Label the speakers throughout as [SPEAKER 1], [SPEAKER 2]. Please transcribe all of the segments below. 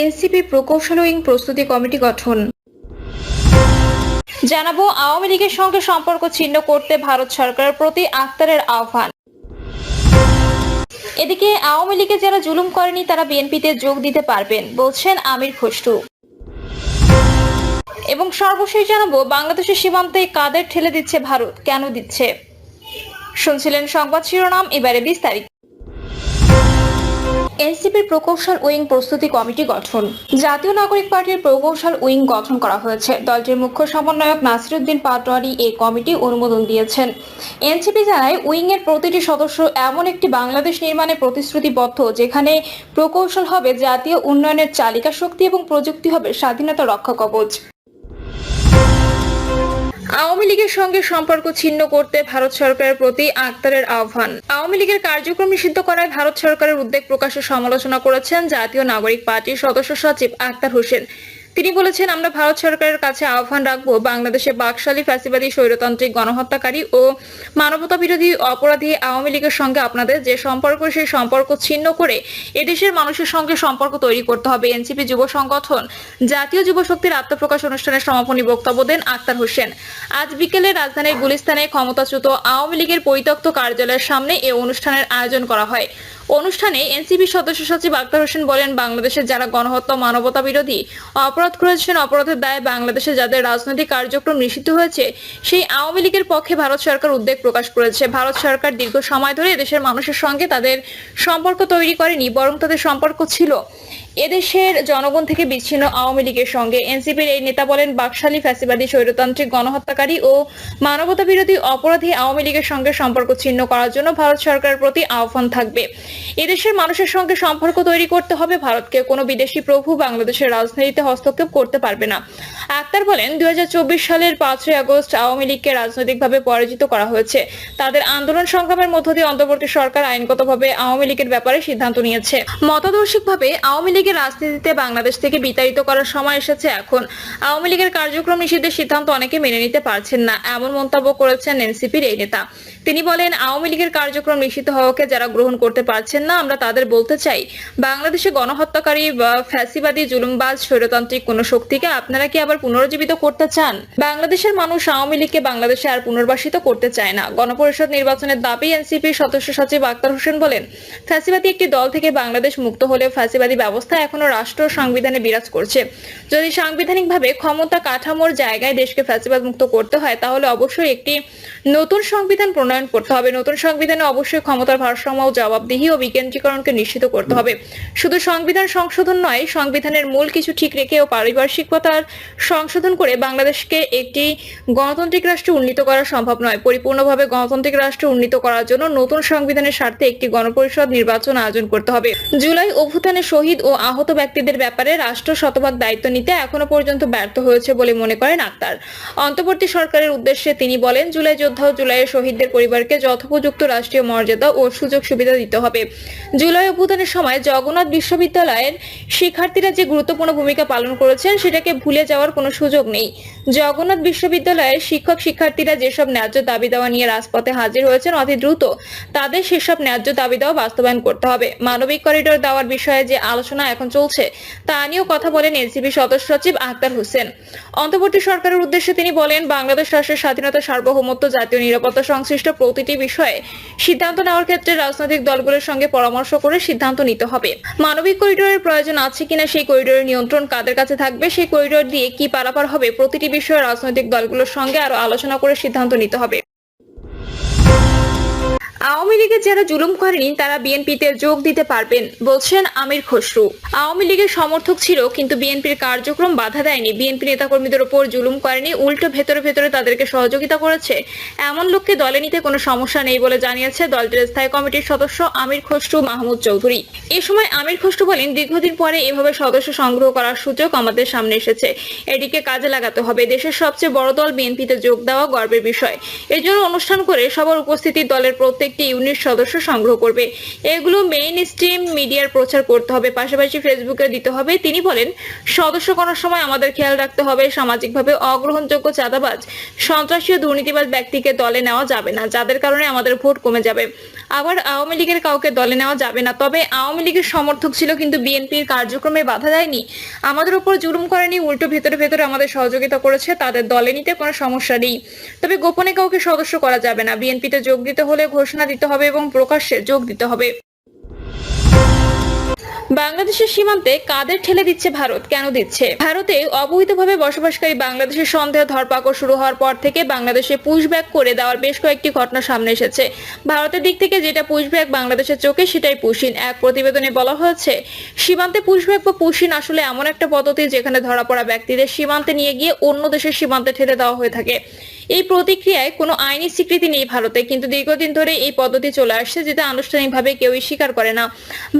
[SPEAKER 1] NCP প্রকৌশল wing প্রস্তুতি committee গঠন। জানাবো আওয়ামী লীগের সঙ্গে সম্পর্ক ছিন্ন করতে ভারত সরকারের প্রতি আক্তারের আহ্বান। এদিকে আওয়ামী লীগে যারা জুলুম করেনি তারা বিএনপিতে যোগ দিতে পারবেন বলছেন আমির খসরু। এবং সর্বশেষ জানাবো বাংলাদেশের সীমান্তে কাদের ঠেলে দিচ্ছে ভারত, কেন দিচ্ছে। শুনছিলেন সংবাদ শিরোনাম, এবারে বিস্তারিত। এনসিপির প্রকৌশল উইং প্রস্তুতি কমিটি গঠন। জাতীয় নাগরিক পার্টির প্রকৌশল উইং গঠন করা হয়েছে। দলটির মুখ্য সমন্বয়ক নাসিরউদ্দিন পাটোয়ারি এই কমিটি অনুমোদন দিয়েছেন। এনসিপি জানায়, উইং এর প্রতিটি সদস্য এমন একটি বাংলাদেশ নির্মাণে প্রতিশ্রুতিবদ্ধ যেখানে প্রকৌশল হবে জাতীয় উন্নয়নের চালিকা শক্তি এবং প্রযুক্তি হবে স্বাধীনতা রক্ষা কবচ। আওয়ামী লীগের সঙ্গে সম্পর্ক ছিন্ন করতে ভারত সরকারের প্রতি আক্তারের আহ্বান। আওয়ামী লীগের কার্যক্রম নিষিদ্ধ করায় ভারত সরকারের উদ্বেগ প্রকাশের সমালোচনা করেছেন জাতীয় নাগরিক পার্টির সদস্য সচিব আক্তার হোসেন। তিনি বলেছেন, আমরা ভারত সরকারের কাছে আহ্বান রাখবো বাংলাদেশে বাকশালী ফ্যাসিবাদী স্বৈরতান্ত্রিক গণহত্যাকারী ও মানবতা বিরোধী অপরাধী আওয়ামী লীগের সঙ্গে আপনাদের যে সম্পর্ক সেই সম্পর্ক ছিন্ন করে এদেশের মানুষের সঙ্গে সম্পর্ক তৈরি করতে হবে। এনসিপি যুব সংগঠন জাতীয় যুব শক্তির আত্মপ্রকাশ অনুষ্ঠানের সমাপনী বক্তব্য দেন আক্তার হোসেন। আজ বিকেলে রাজধানীর গুলিস্তানে ক্ষমতাচ্যুত আওয়ামী লীগের পরিত্যক্ত কার্যালয়ের সামনে এ অনুষ্ঠানের আয়োজন করা হয়। অনুষ্ঠানে এনসিপি সদস্য সচিব আক্তার হোসেন বলেন, বাংলাদেশের যারা গণহত্যা মানবতা বিরোধী অপরাধ করেছেন, অপরাধের দায়ে বাংলাদেশে যাদের রাজনৈতিক কার্যক্রম নিষিদ্ধ হয়েছে সেই আওয়ামী লীগের পক্ষে ভারত সরকার উদ্বেগ প্রকাশ করেছে। ভারত সরকার দীর্ঘ সময় ধরে এদেশের মানুষের সঙ্গে তাদের সম্পর্ক তৈরি করেনি, বরং তাদের সম্পর্ক ছিল এদেশের জনগণ থেকে বিচ্ছিন্ন আওয়ামী লীগের সঙ্গে। এনসিপির এই নেতা বলেন, বাকশালী ফ্যাসিবাদী স্বৈরতান্ত্রিক গণহত্যাকারী ও মানবতা বিরোধী অপরাধী আওয়ামী লীগের সঙ্গে সম্পর্ক ছিন্ন করার জন্য ভারত সরকারের প্রতি আহ্বান থাকবে। এদেশের মানুষের সঙ্গে সম্পর্ক তৈরি করতে হবে ভারতকে। কোনো বিদেশি প্রভু বাংলাদেশের রাজনীতিতে হস্তক্ষেপ করতে পারবে না। আক্তার বলেন, 2024 সালের 5ই আগস্ট আওয়ামী লীগকে রাজনৈতিকভাবে পরাজিত করা হয়েছে। তাদের আন্দোলন সংগ্রামের মধ্য দিয়ে অন্তর্বর্তী সরকার আইনগতভাবে আওয়ামী লীগের ব্যাপারে সিদ্ধান্ত নিয়েছে। মতাদর্শিকভাবে আওয়ামী লীগের রাজনীতিতে বাংলাদেশ থেকে বিতাড়িত করার সময় এসেছে এখন। আওয়ামী লীগের কার্যক্রম নিষিদ্ধের সিদ্ধান্ত অনেকে মেনে নিতে পারছেন না, এমন মন্তব্য করেছেন এনসিপির এই নেতা। তিনি বলেন, আওয়ামী লীগের কার্যক্রম নিষিদ্ধ হওয়াকে যারা গ্রহণ করতে পারছেন না, আমরা তাদের বলতে চাই, বাংলাদেশে গণহত্যাকারী বা ফ্যাসিবাদী জুলুমবাজ স্বৈরতান্ত্রিক কোন শক্তিকে আপনারা কি আবার পুনরুজ্জীবিত করতে চান? বাংলাদেশের মানুষ আওয়ামী লীগকে বাংলাদেশে আর পুনর্বাসিত করতে চায় না। গণপরিষদ নির্বাচনের দাবি। এনসিপির সদস্য সচিব আক্তার হোসেন বলেন, ফ্যাসিবাদী একটি দল থেকে বাংলাদেশ মুক্ত হলেও ফ্যাসিবাদী ব্যবস্থা এখনো রাষ্ট্র সংবিধানে বিরাজ করছে। যদি সাংবিধানিকভাবে ক্ষমতা কাঠামোর জায়গায় দেশকে ফ্যাসিবাদ মুক্ত করতে হয় তাহলে অবশ্যই একটি নতুন সংবিধান প্রণয়ন করতে হবে। নতুন সংবিধানে অবশ্যই ক্ষমতার ভারসাম্য, জবাবদিহি ও বিকেন্দ্রীকরণকে নিশ্চিত করতে হবে। শুধু সংবিধান সংশোধন নয়, সংবিধানের মূল কিছু ঠিক রেখে ও পারিপার্শ্বিকতার সংশোধন করে বাংলাদেশকে একটি গণতান্ত্রিক রাষ্ট্রে উন্নীত করা সম্ভব নয়। পরিপূর্ণভাবে গণতান্ত্রিক রাষ্ট্রে উন্নীত করার জন্য নতুন সংবিধানের স্বার্থে একটি গণপরিষদ নির্বাচন আয়োজন করতে হবে। জুলাই অভ্যুত্থানে শহীদ ও আহত ব্যক্তিদের ব্যাপারে রাষ্ট্র শতভাগ দায়িত্ব নিতে এখনো পর্যন্ত ব্যর্থ হয়েছে বলে মনে করেন আক্তার। অন্তর্বর্তী সরকারের উদ্দেশ্যে তিনি বলেন, জুলাই যোদ্ধা ও জুলাইয়ের শহীদদের পরিবারকে যথোপযুক্ত রাষ্ট্রীয় মর্যাদা ও সুযোগ সুবিধা দিতে হবে। জুলাই অভ্যুত্থানের সময় জগন্নাথ বিশ্ববিদ্যালয়ের শিক্ষার্থীরা যে গুরুত্বপূর্ণ ভূমিকা পালন করেছেন সেটাকে ভুলে যাওয়ার কোনো সুযোগ নেই। জগন্নাথ বিশ্ববিদ্যালয়ের শিক্ষক শিক্ষার্থীরা যেসব ন্যায্য দাবি দেওয়া নিয়ে রাজপথে হাজির হয়েছেন, অতি দ্রুত তাদের সেসব ন্যায্য দাবি দেওয়া বাস্তবায়ন করতে হবে। মানবিক করিডোর দেওয়ার বিষয়ে যে আলোচনা এখন চলছে তা নিয়েও কথা বলেন এনসিপি সদস্য সচিব আক্তার হোসেন। অন্তর্বর্তী সরকারের উদ্দেশ্যে তিনি বলেন, বাংলাদেশ রাষ্ট্রের স্বাধীনতা, সার্বভৌমত্ব, জাতীয় নিরাপত্তা সংশ্লিষ্ট প্রতিটি বিষয়ে সিদ্ধান্ত নেওয়ার ক্ষেত্রে রাজনৈতিক দলগুলোর সঙ্গে পরামর্শ করে সিদ্ধান্ত নিতে হবে। মানবিক করিডোরের প্রয়োজন আছে কিনা, সেই করিডোরের নিয়ন্ত্রণ কাদের কাছে থাকবে, সেই করিডোর দিয়ে কি পারাপার হবে, প্রতিটি বিষয়ে রাজনৈতিক দলগুলোর সঙ্গে আরো আলোচনা করে সিদ্ধান্ত নিতে হবে। আওয়ামী লীগের যারা জুলুম করেনি তারা বিএনপিতে যোগ দিতে পারবেন বলছেন আমির খসরু। আওয়ামী লীগের সমর্থক ছিল কিন্তু বিএনপির কার্যক্রম বাধা দেয়নি। বিএনপি নেতাকর্মীদের উপর জুলুম করেনি, উল্টো ভেতরে ভেতরে তাদেরকে সহযোগিতা করেছে। এমন লোককে দলে নিতে কোনো সমস্যা নেই বলে জানিয়েছে দলটির স্থায়ী কমিটির সদস্য আমির খসরু মাহমুদ চৌধুরী। এ সময় আমির খসরু বলেন, দীর্ঘদিন পরে এভাবে সদস্য সংগ্রহ করার সুযোগ আমাদের সামনে এসেছে, এটিকে কাজে লাগাতে হবে। দেশের সবচেয়ে বড় দল বিএনপিতে যোগ দেওয়া গর্বের বিষয়। এর জন্য অনুষ্ঠান করে সবার উপস্থিতি দলের প্রত্যেক একটি ইউনিট সদস্য সংগ্রহ করবে। এগুলো মেইন স্ট্রিম মিডিয়ার প্রচার করতে হবে, পাশাপাশি ফেসবুকে দিতে হবে। তিনি বলেন, সদস্য করার সময় আমাদের খেয়াল রাখতে হবে সামাজিকভাবে অগ্রহণযোগ্য চাঁদাবাজ, সন্ত্রাসী ও দুর্নীতিবাজ ব্যক্তিকে দলে নেওয়া যাবে না, যাদের কারণে আমাদের ভোট কমে যাবে। আবার আওয়ামী লীগের কাউকে দলে নেওয়া যাবে না। তবে আওয়ামী লীগের সমর্থক ছিল কিন্তু বিএনপির কার্যক্রমে বাধা দেয়নি, আমাদের উপর জুলুম করেনি, উল্টো ভেতরে ভেতরে আমাদের সহযোগিতা করেছে। তাদের দলে নিতে কোনো সমস্যা নেই, তবে গোপনে কাউকে সদস্য করা যাবে না। বিএনপিতে যোগ দিতে হলে ঘোষণা দিতে হবে এবং প্রকাশ্যে যোগ দিতে হবে। বাংলাদেশের সীমান্তে কাদের ঠেলে দিচ্ছে ভারত, কেন দিচ্ছে? ভারতে অবৈধভাবে বসবাসকারী বাংলাদেশের সন্দেহ ধরপাকড় শুরু হওয়ার পর থেকে বাংলাদেশে পুশব্যাক করে দেওয়ার বেশ কয়েকটি ঘটনা সামনে এসেছে। ভারতের দিক থেকে যেটা পুশব্যাক বাংলাদেশের চোখে সেটাই পুশিন। এক প্রতিবেদনে বলা হয়েছে, সীমান্তে পুশব্যাক বা পুশিন আসলে এমন একটা পদ্ধতি যেখানে ধরা পড়া ব্যক্তিদের সীমান্তে নিয়ে গিয়ে অন্য দেশের সীমান্তে ঠেলে দেওয়া হয়ে থাকে। এই প্রতিক্রিয়ায় কোনো আইনি স্বীকৃতি নেই ভারতে, কিন্তু দীর্ঘদিন ধরে এই পদ্ধতি চলে আসছে, যেটা আনুষ্ঠানিকভাবে কেউই স্বীকার করে না।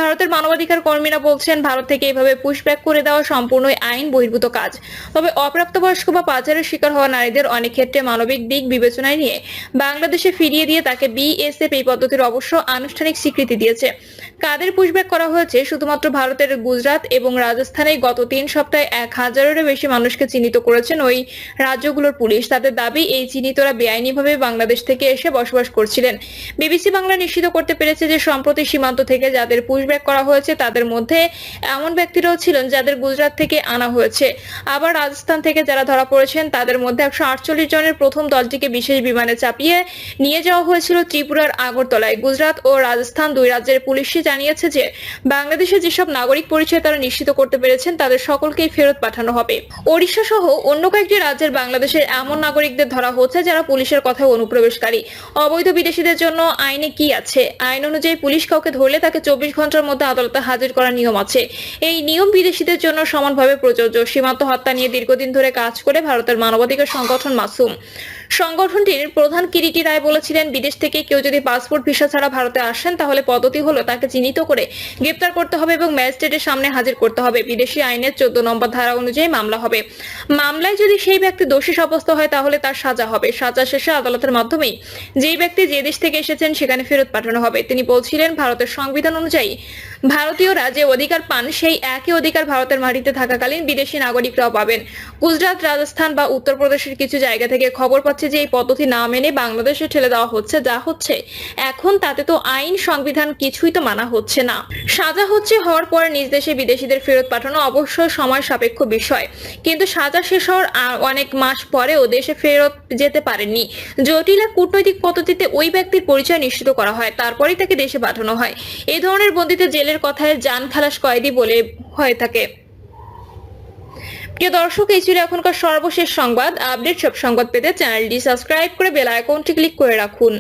[SPEAKER 1] ভারতের মানবাধিকার কর্মীরা বলছেন, ভারত থেকে এইভাবে পুশব্যাক করে দেওয়া সম্পূর্ণই আইন বহির্ভূত কাজ। তবে অপ্রাপ্তবয়স্ক বা পাচারের শিকার হওয়া নারীদের অনেক ক্ষেত্রে মানবিক দিক বিবেচনায় নিয়ে বাংলাদেশে ফিরিয়ে দিয়ে তাকে বিএসএফ এই পদ্ধতির অবশ্য আনুষ্ঠানিক স্বীকৃতি দিয়েছে। কাদের পুশব্যাক করা হয়েছে? শুধুমাত্র ভারতের গুজরাট এবং রাজস্থানে গত 3 সপ্তাহে 1000-এরও বেশি মানুষকে চিহ্নিত করেছেন ওই রাজ্যগুলোর পুলিশ। তাদের দাবি, এই চিহ্নিতরা বেআইনিভাবে বাংলাদেশ থেকে এসে বসবাস করছিলেন। বিবিসি বাংলা নিশ্চিত করতে পেরেছে যে সম্প্রতি সীমান্ত থেকে যাদের পুশব্যাক করা হয়েছে তাদের মধ্যে এমন ব্যক্তিরাও ছিলেন যাদের গুজরাট থেকে আনা হয়েছে। আবার রাজস্থান থেকে যারা ধরা পড়েছেন তাদের মধ্যে 148 জনের প্রথম দলটিকে বিশেষ বিমানে চাপিয়ে নিয়ে যাওয়া হয়েছিল ত্রিপুরার আগরতলায়। গুজরাট ও রাজস্থান দুই রাজ্যের পুলিশই জানিয়েছে যে বাংলাদেশে যেসব নাগরিক পরিচয় তারা নিশ্চিত করতে পেরেছেন তাদের সকলকেই ফেরত পাঠানো হবে। ওড়িশা সহ অন্য কয়েকটি রাজ্যের বাংলাদেশের এমন নাগরিকদের ধরা হচ্ছে যারা পুলিশের কথায় অনুপ্রবেশকারী। অবৈধ বিদেশিদের জন্য আইনে কি আছে? আইন অনুযায়ী পুলিশ কাউকে ধরলে তাকে 24 ঘন্টার মধ্যে আদালতে হাজির করার নিয়ম আছে। এই নিয়ম বিদেশিদের জন্য সমানভাবে প্রযোজ্য। সীমান্ত হত্যা নিয়ে দীর্ঘদিন ধরে কাজ করে ভারতের মানবাধিকার সংগঠন মাসুম। সংগঠনটির প্রধান কিরিটি রায় বলেছিলেন, বিদেশ থেকে কেউ যদি পাসপোর্ট ভিসা ছাড়া ভারতে আসেন তাহলে পদ্ধতি হলো তাকে চিহ্নিত করে গ্রেপ্তার করতে হবে এবং ম্যাজিস্ট্রেটের সামনে হাজির করতে হবে। বিদেশি আইনের 14 নম্বর ধারা অনুযায়ী মামলা হবে। মামলায় যদি সেই ব্যক্তি দোষী সাব্যস্ত হয় তাহলে তার সাজা হবে। সাজা শেষে আদালতের মাধ্যমেই যেই ব্যক্তি যে দেশ থেকে এসেছেন সেখানে ফেরত পাঠানো হবে। তিনি বলছিলেন, ভারতের সংবিধান অনুযায়ী ভারতীয়রা যে অধিকার পান সেই একই অধিকার ভারতের মাটিতে থাকাকালীন বিদেশি নাগরিকরাও পাবেন। গুজরাট, রাজস্থান বা উত্তরপ্রদেশের কিছু জায়গা থেকে খবর পাচ্ছে যে এই পদ্ধতি না মেনে বাংলাদেশে ঠেলে দেওয়া হচ্ছে। যা হচ্ছে এখন তাতে তো আইন সংবিধান কিছুই তো মানা হচ্ছে না। সাজা হচ্ছে হওয়ার পর নিজ দেশে বিদেশিদের ফেরত পাঠানো অবশ্যই সময় সাপেক্ষ বিষয়, কিন্তু সাজা শেষ হওয়ার অনেক মাস পরেও দেশে ফেরত যেতে পারেননি। জটিল কূটনৈতিক পদ্ধতিতে ওই ব্যক্তির পরিচয় নিশ্চিত করা হয়, তারপরেই তাকে দেশে পাঠানো হয়। এই ধরনের বন্দিতে জেলের কথায় জান খালাস কয়েদি বলে হয়ে থাকে। প্রিয় দর্শক, এই ছিল এখনকার সর্বশেষ সংবাদ। আপডেট সব সংবাদ পেতে চ্যানেলটি সাবস্ক্রাইব করে বেল আইকনটি ক্লিক করে রাখুন।